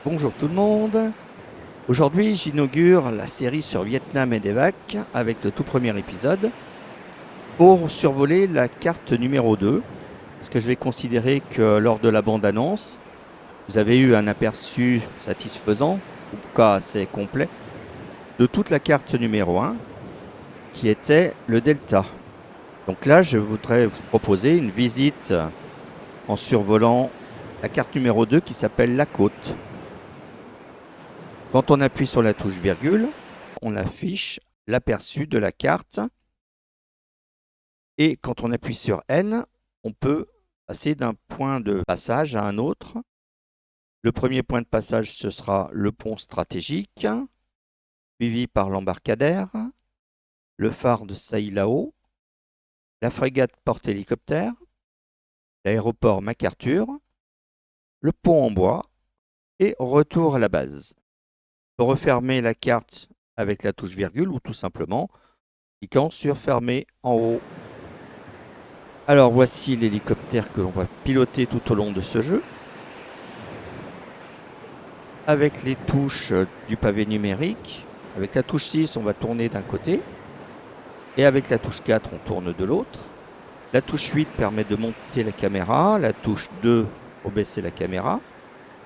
Bonjour tout le monde. Aujourd'hui, j'inaugure la série sur Vietnam et Devac avec le tout premier épisode pour survoler la carte numéro 2. Parce que je vais considérer que lors de la bande-annonce, vous avez eu un aperçu satisfaisant, ou en tout cas assez complet, de toute la carte numéro 1 qui était le Delta. Donc là, je voudrais vous proposer une visite en survolant la carte numéro 2 qui s'appelle la côte. Quand on appuie sur la touche virgule, on affiche l'aperçu de la carte. Et quand on appuie sur N, on peut passer d'un point de passage à un autre. Le premier point de passage, ce sera le pont stratégique, suivi par l'embarcadère, le phare de Sailao, la frégate porte-hélicoptère, l'aéroport MacArthur, le pont en bois et retour à la base. On peut refermer la carte avec la touche virgule ou tout simplement cliquant sur fermer en haut. Alors voici l'hélicoptère que l'on va piloter tout au long de ce jeu. Avec les touches du pavé numérique, avec la touche 6, on va tourner d'un côté. Et avec la touche 4, on tourne de l'autre. La touche 8 permet de monter la caméra. La touche 2 pour baisser la caméra.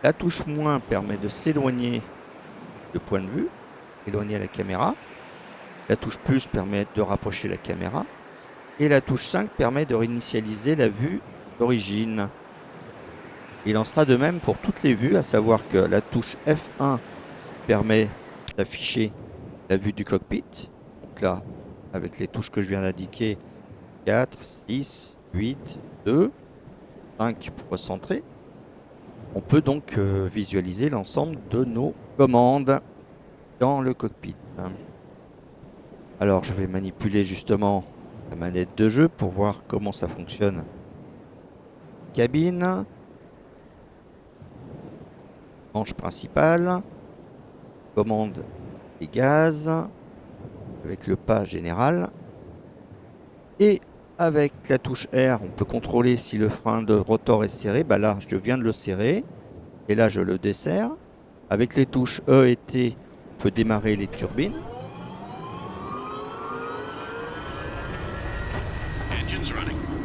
La touche moins permet de s'éloigner de point de vue, éloigner la caméra. La touche plus permet de rapprocher la caméra. Et la touche 5 permet de réinitialiser la vue d'origine. Il en sera de même pour toutes les vues, à savoir que la touche F1 permet d'afficher la vue du cockpit. Donc là, avec les touches que je viens d'indiquer, 4, 6, 8, 2, 5 pour recentrer. On peut donc visualiser l'ensemble de nos commandes dans le cockpit. Alors, je vais manipuler justement la manette de jeu pour voir comment ça fonctionne. Cabine. Manche principale. Commande des gaz. Avec le pas général. Et avec la touche R, on peut contrôler si le frein de rotor est serré. Bah là, je viens de le serrer. Et là, je le desserre. Avec les touches E et T, on peut démarrer les turbines.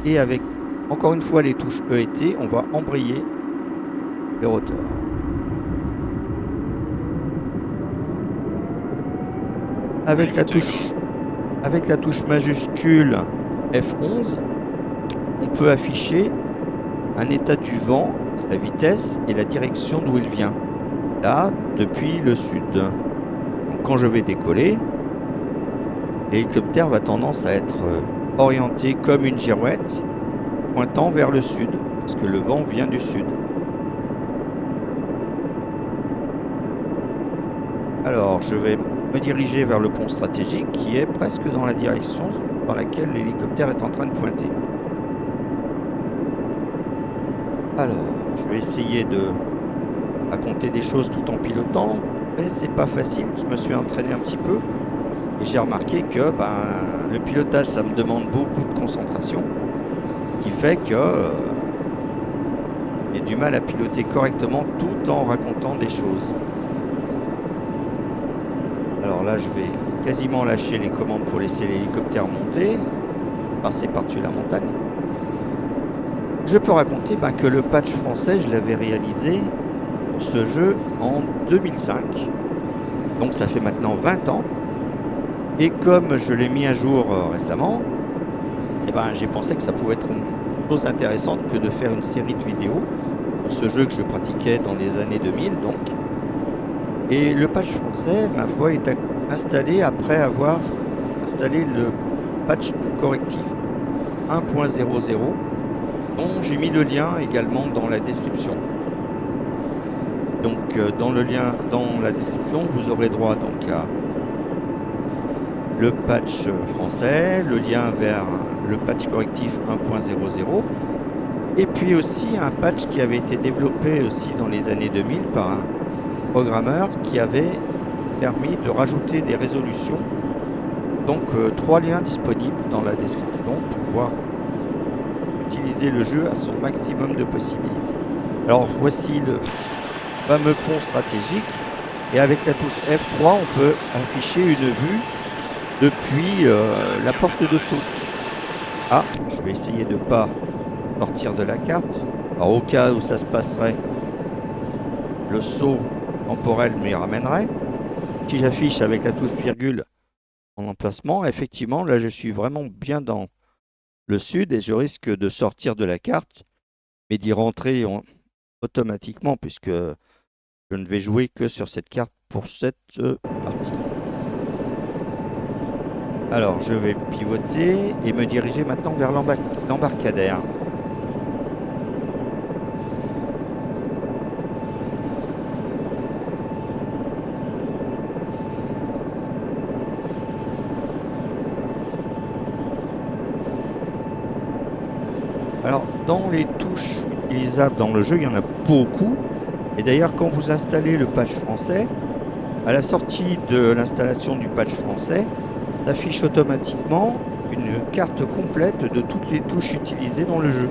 Et avec, encore une fois, les touches E et T, on va embrayer le rotor. Avec la touche majuscule F11, on peut afficher un état du vent, sa vitesse et la direction d'où il vient. Là, depuis le sud. Donc, quand je vais décoller, l'hélicoptère va tendance à être orienté comme une girouette, pointant vers le sud, parce que le vent vient du sud. Alors, je vais me diriger vers le pont stratégique qui est presque dans la direction dans laquelle l'hélicoptère est en train de pointer. Alors, je vais essayer de raconter des choses tout en pilotant, mais c'est pas facile. Je me suis entraîné un petit peu et j'ai remarqué que le pilotage, ça me demande beaucoup de concentration, qui fait que j'ai du mal à piloter correctement tout en racontant des choses. Alors là, je vais quasiment lâcher les commandes pour laisser l'hélicoptère monter, passer par-dessus la montagne. Je peux raconter que le patch français, je l'avais réalisé pour ce jeu en 2005. Donc ça fait maintenant 20 ans. Et comme je l'ai mis à jour récemment, j'ai pensé que ça pouvait être une chose intéressante que de faire une série de vidéos pour ce jeu que je pratiquais dans les années 2000 donc. Et le patch français, ma foi, est installé après avoir installé le patch de correctif 1.00, dont j'ai mis le lien également dans la description. Donc dans le lien dans la description, vous aurez droit donc à le patch français, le lien vers le patch correctif 1.00, et puis aussi un patch qui avait été développé aussi dans les années 2000 par un programmeur qui avait permis de rajouter des résolutions. Donc 3 liens disponibles dans la description pour pouvoir utiliser le jeu à son maximum de possibilités. Alors voici fameux pont stratégique. Et avec la touche F3, on peut afficher une vue depuis la porte de saut. Ah, je vais essayer de ne pas sortir de la carte. Alors au cas où ça se passerait, le saut temporel m'y ramènerait. Si j'affiche avec la touche virgule en emplacement, effectivement, là je suis vraiment bien dans le sud et je risque de sortir de la carte, mais d'y rentrer automatiquement puisque je ne vais jouer que sur cette carte pour cette partie. Alors je vais pivoter et me diriger maintenant vers l'embarcadère. Alors, dans les touches utilisables dans le jeu, il y en a beaucoup. Et d'ailleurs, quand vous installez le patch français, à la sortie de l'installation du patch français, s'affiche automatiquement une carte complète de toutes les touches utilisées dans le jeu.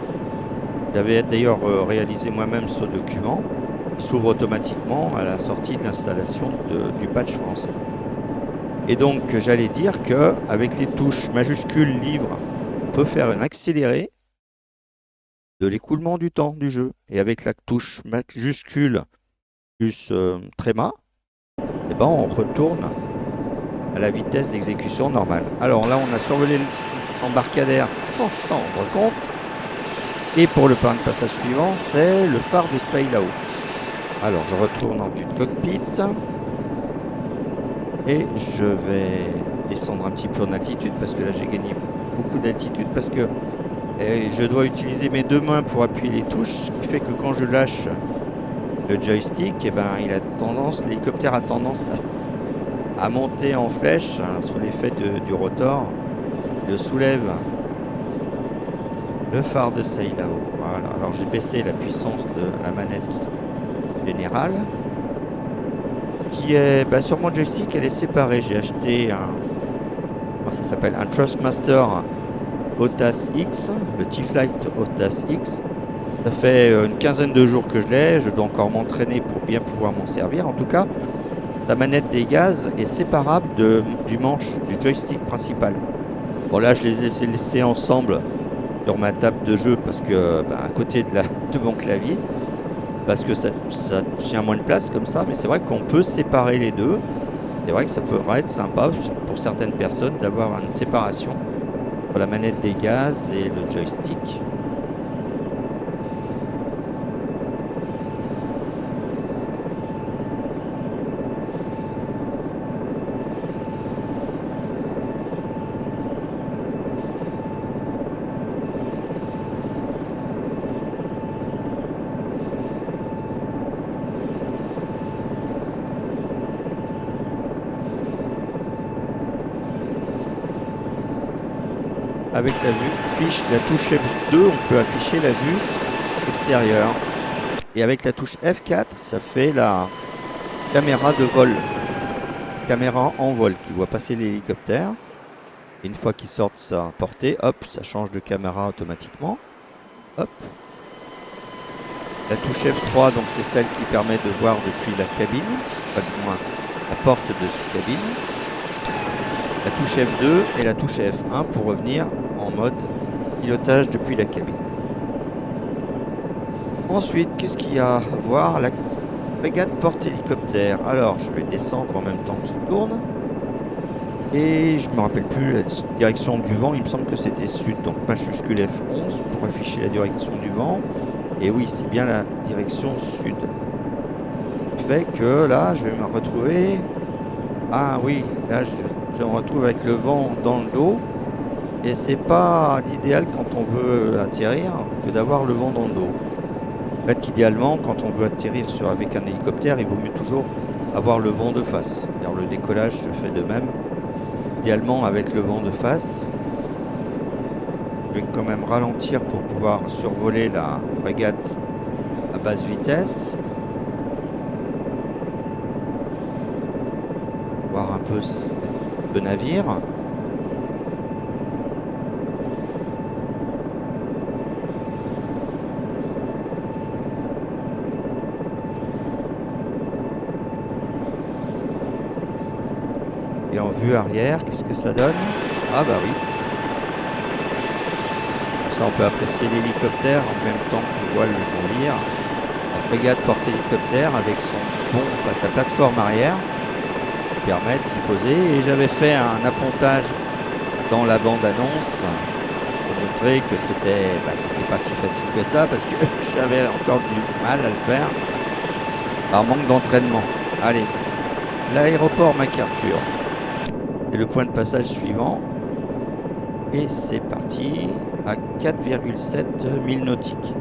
J'avais d'ailleurs réalisé moi-même ce document. Il s'ouvre automatiquement à la sortie de l'installation du patch français. Et donc, j'allais dire qu'avec les touches majuscules livre, on peut faire un accéléré de l'écoulement du temps du jeu. Et avec la touche majuscule plus tréma, eh ben on retourne à la vitesse d'exécution normale. Alors là, on a survolé l'embarcadère sans s'en rendre compte. Et pour le plan de passage suivant, c'est le phare de Sailao. Alors, je retourne en vue de cockpit. Et je vais descendre un petit peu en altitude parce que là, j'ai gagné beaucoup d'altitude parce que je dois utiliser mes deux mains pour appuyer les touches, ce qui fait que quand je lâche le joystick, eh ben, l'hélicoptère a tendance à monter en flèche sous l'effet du rotor. Je soulève le phare de Sailao. Voilà. Alors j'ai baissé la puissance de la manette générale qui est sur mon joystick, elle est séparée. J'ai acheté ça s'appelle un Thrustmaster OTAS X, le T-Flight OTAS X. Ça fait une quinzaine de jours que je l'ai. Je dois encore m'entraîner pour bien pouvoir m'en servir. En tout cas, la manette des gaz est séparable du manche du joystick principal. Bon là, je les ai laissés ensemble sur ma table de jeu parce que à côté de mon clavier, parce que ça tient moins de place comme ça. Mais c'est vrai qu'on peut séparer les deux. C'est vrai que ça pourrait être sympa pour certaines personnes d'avoir une séparation entre la manette des gaz et le joystick. Avec la vue la touche F2, on peut afficher la vue extérieure. Et avec la touche F4, ça fait la caméra de vol. Caméra en vol qui voit passer l'hélicoptère. Et une fois qu'il sort de sa portée, hop, ça change de caméra automatiquement. Hop. La touche F3, donc c'est celle qui permet de voir depuis la cabine, pas du moins la porte de cette cabine. La touche F2 et la touche F1 pour revenir en mode pilotage depuis la cabine. Ensuite, qu'est-ce qu'il y a à voir? La frégate porte-hélicoptère. Alors, je vais descendre en même temps que je tourne. Et je ne me rappelle plus la direction du vent. Il me semble que c'était sud. Donc, majuscule F11 pour afficher la direction du vent. Et oui, c'est bien la direction sud. Ce qui fait que là, je vais me retrouver... Ah oui, là, je me retrouve avec le vent dans le dos. Et c'est pas l'idéal quand on veut atterrir que d'avoir le vent dans le dos. En fait, idéalement, quand on veut atterrir avec un hélicoptère, il vaut mieux toujours avoir le vent de face. Alors, le décollage se fait de même. Idéalement, avec le vent de face. Je vais quand même ralentir pour pouvoir survoler la frégate à basse vitesse. Voir un peu le navire. Et en vue arrière, qu'est-ce que ça donne? Ah bah oui. Comme ça, on peut apprécier l'hélicoptère en même temps qu'on voit le navire. La frégate porte-hélicoptère avec son pont, enfin sa plateforme arrière, qui permet de s'y poser. Et j'avais fait un appontage dans la bande-annonce pour montrer que c'était pas si facile que ça, parce que j'avais encore du mal à le faire par manque d'entraînement. Allez, l'aéroport MacArthur. Et le point de passage suivant. Et c'est parti à 4,7 milles nautiques.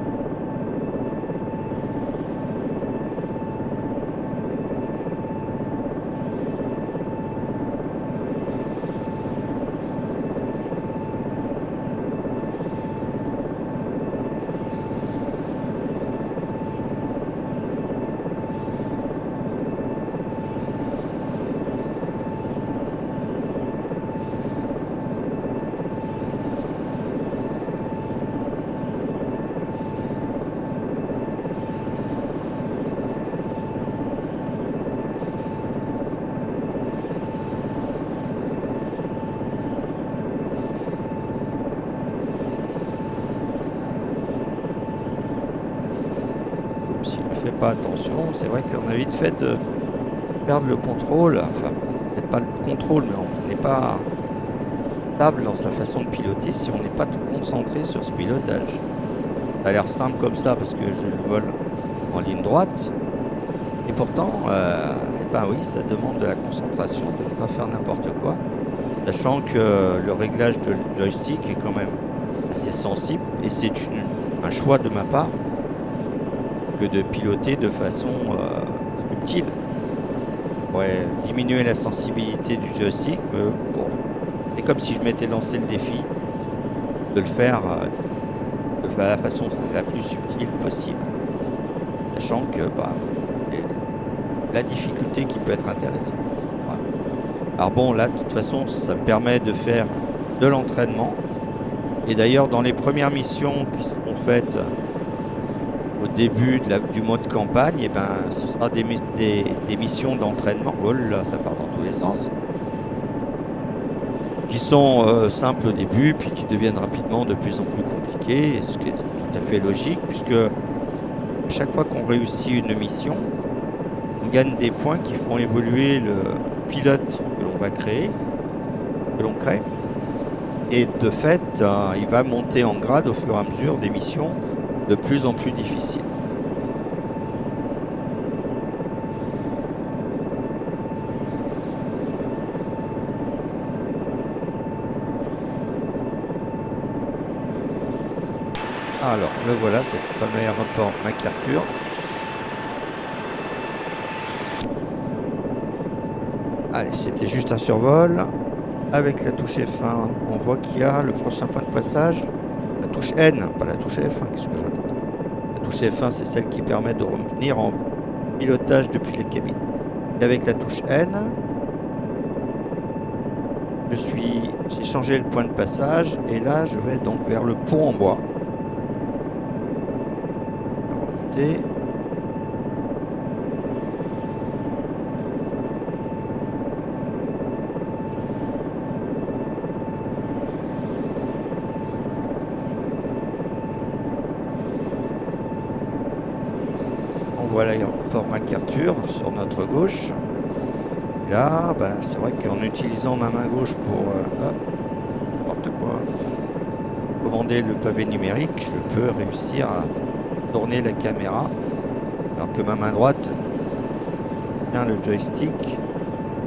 S'il ne fait pas attention, c'est vrai qu'on a vite fait de perdre le contrôle, enfin peut-être pas le contrôle, mais on n'est pas stable dans sa façon de piloter si on n'est pas tout concentré sur ce pilotage. Ça a l'air simple comme ça parce que je le vole en ligne droite, et pourtant, eh ben oui, ça demande de la concentration, de ne pas faire n'importe quoi, sachant que le réglage de joystick est quand même assez sensible, et c'est un choix de ma part que de piloter de façon subtile. On pourrait diminuer la sensibilité du joystick, bon, c'est comme si je m'étais lancé le défi de le faire de la façon la plus subtile possible, sachant que la difficulté qui peut être intéressante. Voilà. Alors bon, là, de toute façon, ça me permet de faire de l'entraînement. Et d'ailleurs, dans les premières missions qui seront faites au début du mode campagne, eh ben, ce sera des missions d'entraînement. Oh là, ça part dans tous les sens. Qui sont simples au début, puis qui deviennent rapidement de plus en plus compliquées, ce qui est tout à fait logique, puisque à chaque fois qu'on réussit une mission, on gagne des points qui font évoluer le pilote que l'on va créer, que l'on crée. Et de fait, il va monter en grade au fur et à mesure des missions de plus en plus difficiles. Alors, le voilà, c'est le fameux aéroport MacArthur. Allez, c'était juste un survol. Avec la touche F1, on voit qu'il y a le prochain point de passage. La touche N, pas la touche F1, qu'est-ce que j'attends? La touche F1, c'est celle qui permet de revenir en pilotage depuis les cabines. Et avec la touche N, j'ai changé le point de passage, et là, je vais donc vers le pont en bois. On va remonter. On voit l'aéroport MacArthur sur notre gauche. Là, c'est vrai qu'en utilisant ma main gauche pour n'importe quoi, commander le pavé numérique, je peux réussir à tourner la caméra, alors que ma main droite tient le joystick.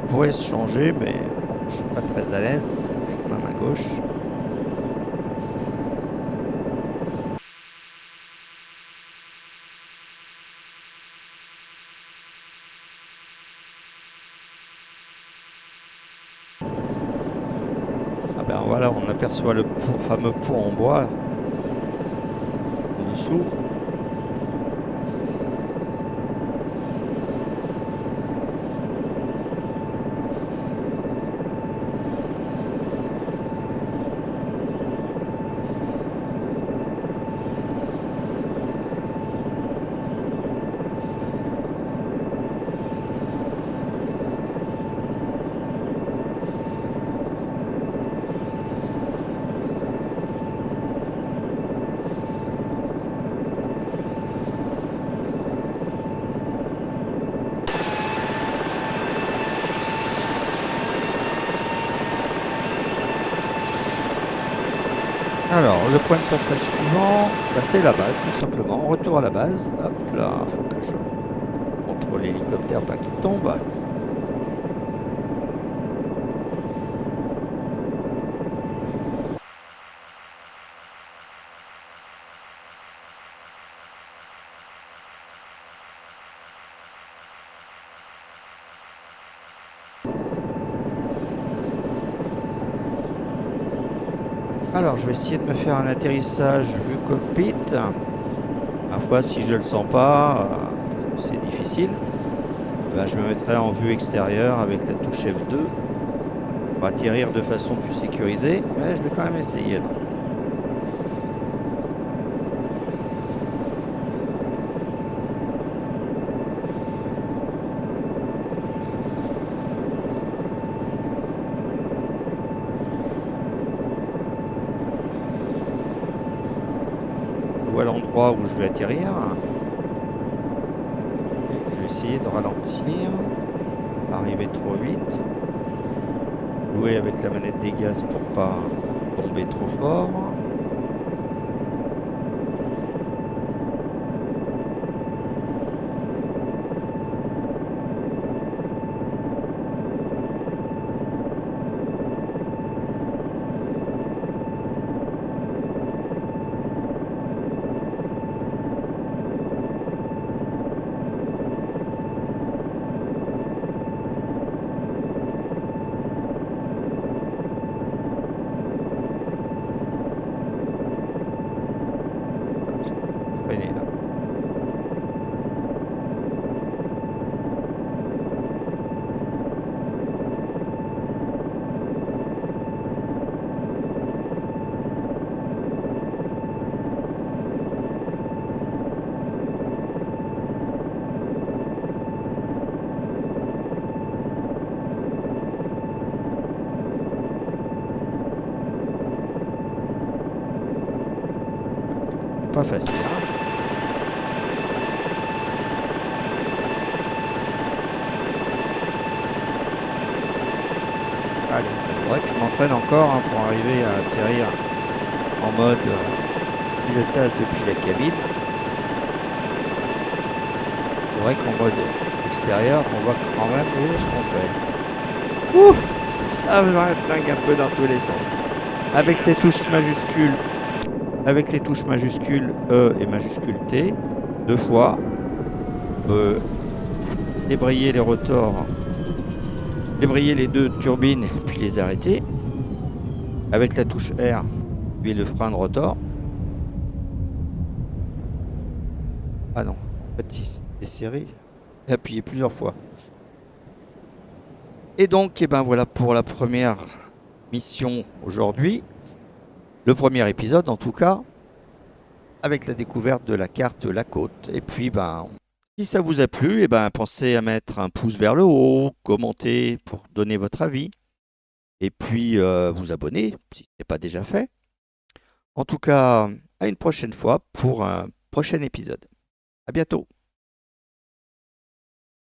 Pourrait se changer, mais bon, je suis pas très à l'aise avec ma main gauche. Ah ben voilà, on aperçoit le fameux pont en bois en dessous. Alors, le point de passage suivant, bah, c'est la base, tout simplement. Retour à la base. Hop là, il faut que je contrôle l'hélicoptère, pas qu'il tombe. Alors, je vais essayer de me faire un atterrissage vue cockpit. Ma foi, si je le sens pas, parce que c'est difficile, bah, je me mettrai en vue extérieure avec la touche F2 pour atterrir de façon plus sécurisée, mais je vais quand même essayer. Là. Je vois l'endroit où je vais atterrir. Et je vais essayer de ralentir, pas arriver trop vite. Jouer avec la manette des gaz pour pas tomber trop fort. Freiner là. Pas facile. Hein. Allez, il faudrait que je m'entraîne encore hein, pour arriver à atterrir en mode pilotage depuis la cabine. C'est vrai qu'en mode extérieur, on voit quand même ce qu'on fait. Ouh, ça va dingue un peu dans tous les sens. Avec les touches majuscules, E et majuscule T, deux fois, débrayer les rotors, débrayer les deux turbines puis les arrêter. Avec la touche R, puis le frein de rotor. Ah non, en fait, c'est serré. Appuyez plusieurs fois. Et donc, voilà pour la première mission aujourd'hui. Le premier épisode, en tout cas, avec la découverte de la carte La Côte. Et puis, si ça vous a plu, pensez à mettre un pouce vers le haut, commenter pour donner votre avis. Et puis, vous abonner si ce n'est pas déjà fait. En tout cas, à une prochaine fois pour un prochain épisode. À bientôt.